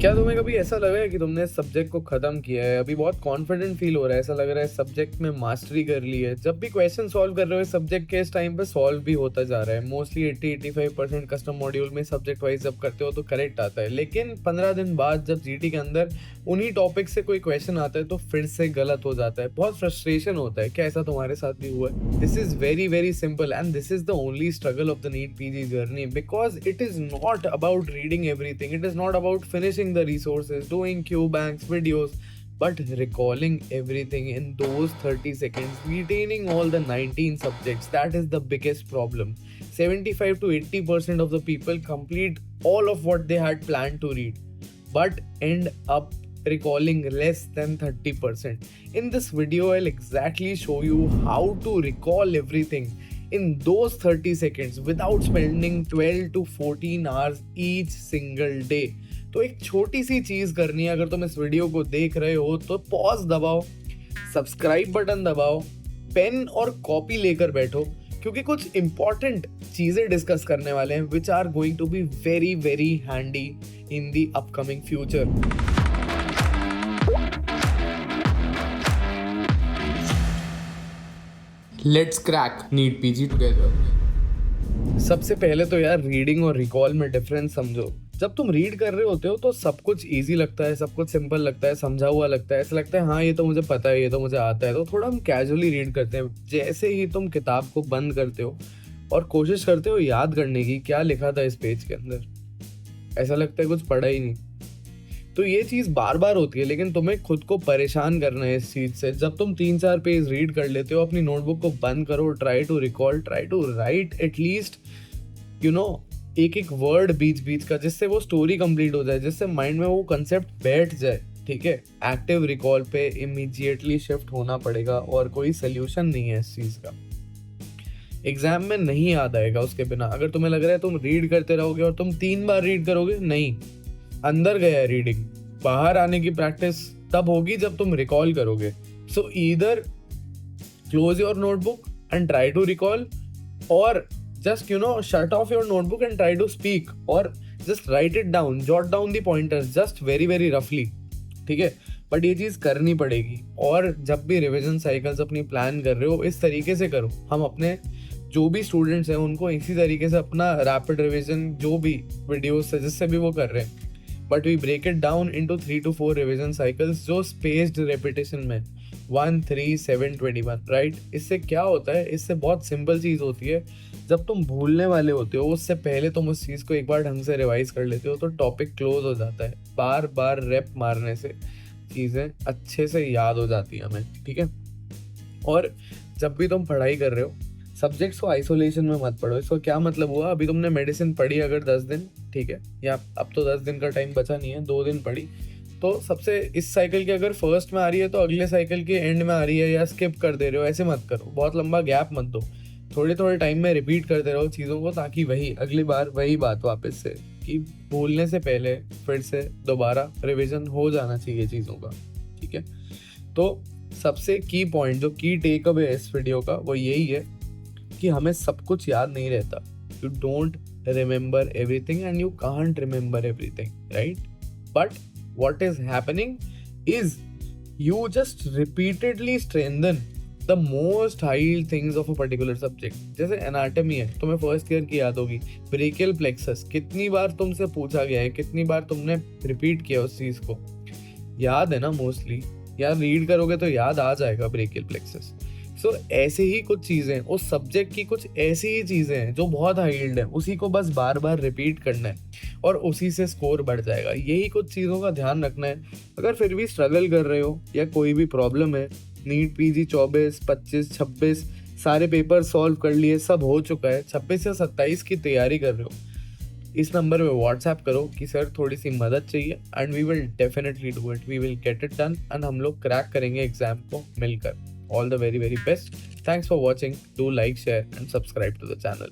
क्या तुम्हें कभी ऐसा लगा है कि तुमने इस सब्जेक्ट को खत्म किया है, अभी बहुत कॉन्फिडेंट फील हो रहा है, ऐसा लग रहा है सब्जेक्ट में मास्टरी कर ली है? जब भी क्वेश्चन सॉल्व कर रहे हो इस सब्जेक्ट के, इस टाइम पे सॉल्व भी होता जा रहा है। मोस्टली 80-85% कस्टम मॉड्यूल में सब्जेक्ट वाइज जब करते हो तो करेक्ट आता है, लेकिन 15 दिन बाद जब जीटी के अंदर उन्हीं टॉपिक से कोई क्वेश्चन आता है तो फिर से गलत हो जाता है। बहुत फ्रस्ट्रेशन होता है। क्या ऐसा तुम्हारे साथ भी हुआ है? This is very very simple and this is the only struggle of the NEET PG journey, because it is not about reading everything, it is not about finishing the resources, doing Q banks, videos, but recalling everything in those 30 seconds, retaining all the 19 subjects. That is the biggest problem. 75 to 80% of the people complete all of what they had planned to read, but end up recalling less than 30%. In this video, I'll exactly show you how to recall everything in those 30 seconds without spending 12 to 14 hours each single day. तो एक छोटी सी चीज करनी है। अगर तुम इस video को देख रहे हो तो पॉज दबाओ, सब्सक्राइब बटन दबाओ, पेन और कॉपी लेकर बैठो, क्योंकि कुछ इंपॉर्टेंट चीजें डिस्कस करने वाले हैं which are going to be very very handy in the upcoming future. Let's crack NEET PG together. सबसे पहले तो यार रीडिंग और रिकॉल में डिफरेंस समझो। जब तुम रीड कर रहे होते हो तो सब कुछ इजी लगता है, सब कुछ सिंपल लगता है, समझा हुआ लगता है, ऐसा लगता है हाँ ये तो मुझे पता है, ये तो मुझे आता है, तो थोड़ा हम कैजुअली रीड करते हैं। जैसे ही तुम किताब को बंद करते हो और कोशिश करते हो याद करने की क्या लिखा था इस पेज के अंदर, ऐसा लगता है कुछ पढ़ा ही नहीं। तो ये चीज़ बार बार होती है, लेकिन तुम्हें खुद को परेशान करना है इस चीज़ से। जब तुम 3-4 पेज रीड कर लेते हो, अपनी नोटबुक को बंद करो, try to recall, try to write at least एक एक वर्ड बीच बीच का, जिससे वो स्टोरी कंप्लीट हो जाए, जिससे माइंड में वो कंसेप्ट बैठ जाए। ठीक है, एक्टिव रिकॉल पे इमीडिएटली शिफ्ट होना पड़ेगा और कोई सोल्यूशन नहीं है इस चीज़ का। एग्जाम में नहीं याद आएगा उसके बिना। अगर तुम्हें लग रहा है तुम रीड करते रहोगे और तुम 3 बार रीड करोगे, नहीं, अंदर गया है रीडिंग। बाहर आने की प्रैक्टिस तब होगी जब तुम रिकॉल करोगे। So either close your notebook and try to recall, और just shut off your notebook and try to speak, or just write it down, jot down the pointers just very very roughly। ठीक है, but ये चीज़ करनी पड़ेगी। और जब भी revision cycles अपनी प्लान कर रहे हो इस तरीके से करो। हम अपने जो भी स्टूडेंट्स हैं उनको इसी तरीके से अपना रैपिड रिवीजन, जो भी वीडियोस है जिससे भी वो कर रहे हैं, but we break it down into 3 to 4 revision cycles जो स्पेस्ड रेपिटेशन में 1, 3, 7, 21, राइट। इससे क्या होता है, इससे बहुत सिंपल चीज़ होती है। जब तुम भूलने वाले होते हो उससे पहले तुम उस चीज़ को एक बार ढंग से रिवाइज कर लेते हो तो टॉपिक क्लोज हो जाता है। बार बार रेप मारने से चीज़ें अच्छे से याद हो जाती हैं हमें। ठीक है, और जब भी तुम पढ़ाई कर रहे हो सब्जेक्ट्स को आइसोलेशन में मत पढ़ो। इसको क्या मतलब हुआ, अभी तुमने मेडिसिन पढ़ी अगर 10 दिन, ठीक है, या अब तो 10 दिन का टाइम बचा नहीं है, 2 दिन पढ़ी, तो सबसे इस साइकिल के अगर फर्स्ट में आ रही है तो अगले साइकिल के एंड में आ रही है, या स्किप कर दे रहे हो, ऐसे मत करो। बहुत लंबा गैप मत दो, थोड़े थोड़े टाइम में रिपीट करते रहो चीज़ों को, ताकि वही अगली बार वही बात वापस से, कि भूलने से पहले फिर से दोबारा रिवीजन हो जाना चाहिए चीज़ों का। ठीक है, तो सबसे की पॉइंट, जो की टेक अवे है इस वीडियो का, वो यही है कि हमें सब कुछ याद नहीं रहता। You don't remember everything and you can't remember everything, right. But what is happening is you just repeatedly strengthen the most high things of a particular subject। जैसे एनाटॉमी है, तुम्हें फर्स्ट ईयर की याद होगी, ब्रेकियल प्लेक्सस कितनी बार तुमसे पूछा गया है, कितनी बार तुमने रिपीट किया उस चीज को, याद है ना मोस्टली, या रीड करोगे तो याद आ जाएगा ब्रेकियल प्लेक्सस। सो ऐसे ही कुछ चीज़ें, उस सब्जेक्ट की कुछ ऐसी ही चीज़ें हैं जो बहुत हाई यील्ड है, उसी को बस बार बार रिपीट करना है और उसी से स्कोर बढ़ जाएगा। यही कुछ चीज़ों का ध्यान रखना है। अगर फिर भी स्ट्रगल कर रहे हो या कोई भी प्रॉब्लम है, नीट पीजी 24, 25, 26 सारे पेपर सॉल्व कर लिए, सब हो चुका है, 26 या 27 की तैयारी कर रहे हो, इस नंबर पे व्हाट्सएप करो कि सर थोड़ी सी मदद चाहिए, and we will definitely do it, we will get it done, and हम लोग क्रैक करेंगे एग्जाम को मिलकर। All the very very best. Thanks for watching. Do like, share and subscribe to the channel.